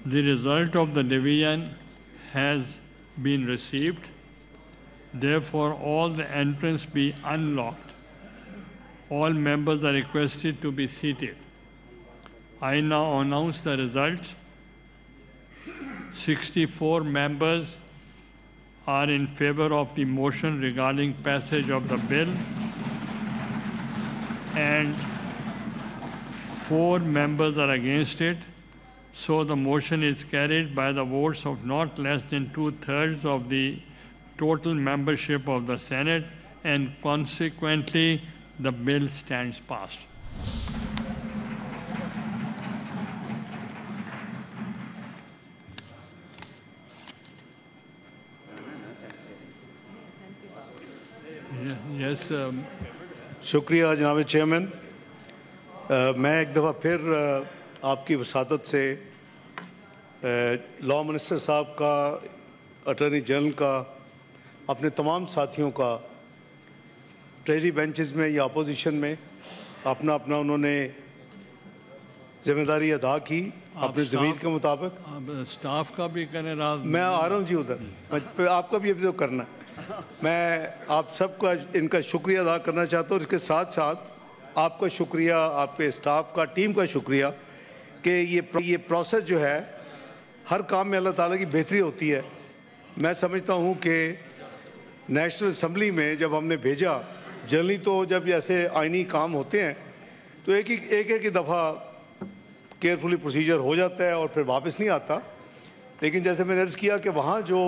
The result of the division has been received. Therefore, all the entrants be unlocked. All members are requested to be seated. I now announce the results. 64 members are in favor of the motion regarding passage of the bill, and 4 members are against it. So the motion is carried by the votes of not less than 2/3 of the total membership of the Senate, and consequently the bill stands passed. Yes. शुक्रिया जनाब chairman. मैं एक दफ़ा फिर आपकी वसादत से law minister साहब का, अटॉर्नी जनरल का, अपने तमाम साथियों का ट्रेजरी बेंचेस में या अपोजिशन में अपना अपना उन्होंने जिम्मेदारी अदा की अपने ज़मीर के मुताबिक। स्टाफ का भी करें रात। मैं आ रहा हूँ जी उधर, आपका भी अभी तो करना है। मैं आप सबका इनका शुक्रिया अदा करना चाहता हूँ। इसके साथ साथ आपका शुक्रिया, आपके स्टाफ का, टीम का शुक्रिया कि ये प्रोसेस जो है हर काम में अल्लाह ताला की बेहतरी होती है। मैं समझता हूँ कि नेशनल असम्बली में जब हमने भेजा, जनरली तो जब ऐसे आइनी काम होते हैं तो एक ही दफ़ा केयरफुली प्रोसीजर हो जाता है और फिर वापस नहीं आता। लेकिन जैसे मैंने अर्ज़ किया कि वहाँ जो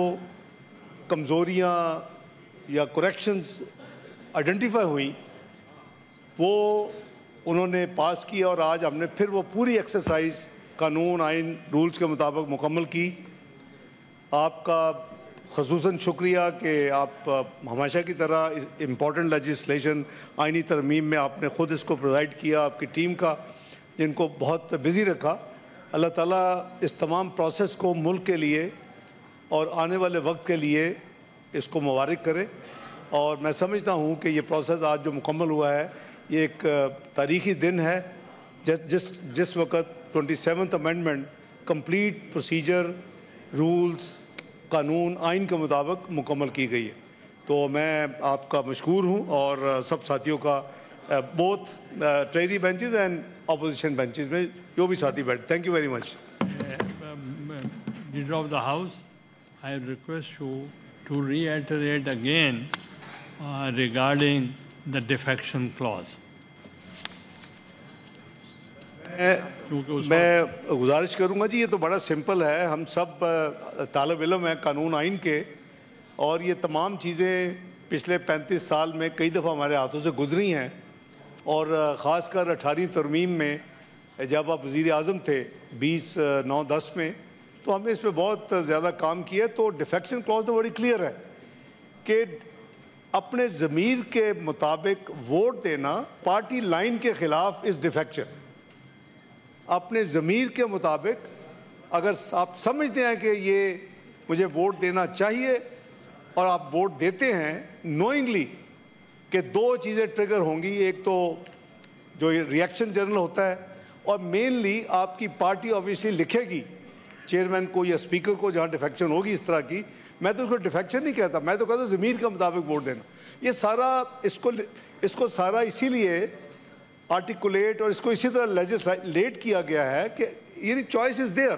कमज़ोरियाँ या करेक्शंस आइडेंटिफाई हुई वो उन्होंने पास किया और आज हमने फिर वो पूरी एक्सरसाइज कानून, आइन, रूल्स के मुताबिक मुकम्मल की। आपका ख़ुसूसन शुक्रिया कि आप हमेशा की तरह इम्पॉर्टेंट लेजिस्लेशन, आइनी तरमीम में आपने ख़ुद इसको प्रोवाइड किया। आपकी टीम का जिनको बहुत बिज़ी रखा। अल्लाह ताला इस तमाम प्रोसेस को मुल्क के लिए और आने वाले वक्त के लिए इसको मुबारक करे। और मैं समझता हूँ कि ये प्रोसेस आज जो मुकम्मल हुआ है ये एक तारीख़ी दिन है जिस वक्त 27th amendment complete procedure, rules, कानून, आइन के मुताबिक मुकम्मल की गई है। तो मैं आपका मशकूर हूँ और सब साथियों का, both treasury benches and opposition benches में जो भी साथी बैठे। Thank you very much. Leader of the House, I request you to reiterate again regarding the defection clause. मैं गुजारिश करूंगा जी, ये तो बड़ा सिंपल है। हम सब तालिब इल्म हैं कानून आइन के, और ये तमाम चीज़ें पिछले 35 साल में कई दफ़ा हमारे हाथों से गुजरी हैं। और ख़ासकर 18वीं तरमीम में जब आप वज़ीर आज़म थे 20/9/10 में, तो हमने इस पर बहुत ज़्यादा काम किया। तो डिफेक्शन क्लॉज तो बड़ी क्लियर है कि अपने ज़मीर के मुताबिक वोट देना पार्टी लाइन के ख़िलाफ़ इस डिफेक्शन। अपने ज़मीर के मुताबिक अगर आप समझते हैं कि ये मुझे वोट देना चाहिए और आप वोट देते हैं नोइंगली, कि 2 चीज़ें ट्रिगर होंगी। एक तो जो रिएक्शन जनरल होता है, और मेनली आपकी पार्टी ऑब्वियसली लिखेगी चेयरमैन को या स्पीकर को जहाँ डिफेक्शन होगी इस तरह की। मैं तो उसको डिफेक्शन नहीं कहता, मैं तो कहता हूँ ज़मीर के मुताबिक वोट देना। ये सारा इसको सारा इसीलिए आर्टिकुलेट और इसको इसी तरह लेजिस्लेट किया गया है कि ये चॉइस इज़ देयर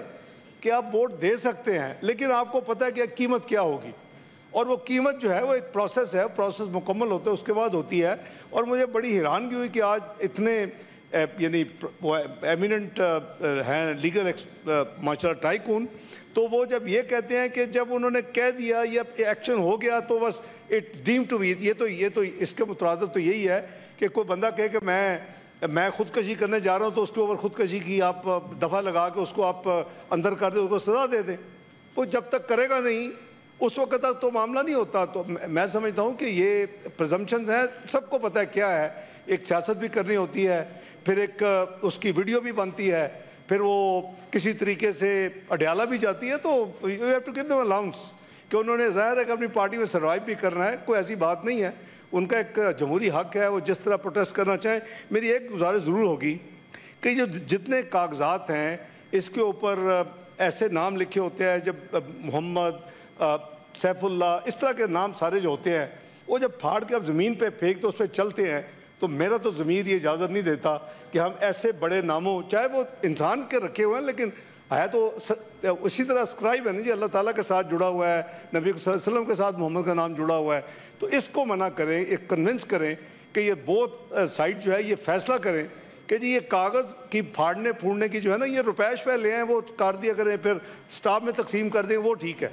कि आप वोट दे सकते हैं, लेकिन आपको पता है कि कीमत क्या होगी। और वो कीमत जो है वो एक प्रोसेस है, प्रोसेस मुकम्मल होता है उसके बाद होती है। और मुझे बड़ी हैरानगी हुई कि आज इतने यानी एमिनेंट हैं लीगल माशाल्लाह टाइकून, तो वो जब ये कहते हैं कि जब उन्होंने कह दिया ये एक्शन हो गया तो बस इट्स डीम टू बी, ये तो इसके मुतरादिफ तो यही है कि कोई बंदा कहे कि मैं खुदकशी करने जा रहा हूँ तो उसके ऊपर खुदकशी की आप दफ़ा लगा के उसको आप अंदर कर दें, उसको सज़ा दे दें। वो जब तक करेगा नहीं उस वक्त तक तो मामला नहीं होता। तो मैं समझता हूँ कि ये प्रिजम्पशंस हैं, सबको पता है क्या है। एक सियासत भी करनी होती है, फिर एक उसकी वीडियो भी बनती है, फिर वो किसी तरीके से अडयाला भी जाती है। तो you have to give them allowance कि उन्होंने ज़ाहिर है कि अपनी पार्टी में सर्वाइव भी करना है, कोई ऐसी बात नहीं है। उनका एक जमहूरी हक है, वो जिस तरह प्रोटेस्ट करना चाहें। मेरी एक गुजारिश ज़रूर होगी कि जो जितने कागजात हैं इसके ऊपर ایسے نام لکھے ہوتے ہیں جب محمد سیف اللہ اس طرح کے نام سارے جو ہوتے ہیں وہ جب پھاڑ کے آپ زمین پہ پھینک تو اس پہ چلتے ہیں، تو میرا تو ضمیر یہ اجازت نہیں دیتا کہ ہم ایسے بڑے ناموں، چاہے وہ انسان کے رکھے ہوئے ہیں لیکن ہے تو اسی طرح اسکرائب ہے نا جی، اللہ تعالیٰ کے ساتھ جڑا ہوا ہے، نبی صلی اللہ علیہ وسلم کے ساتھ محمد کا نام جڑا ہوا ہے، تو اس کو منع کریں، ایک کنونس کریں کہ یہ بہت سائٹ جو ہے یہ فیصلہ کریں کہ جی یہ کاغذ کی پھاڑنے پھوڑنے کی جو ہے نا، یہ روپیش پہ لے ہیں وہ کر دیا کریں، پھر سٹاف میں تقسیم کر دیں، وہ ٹھیک ہے۔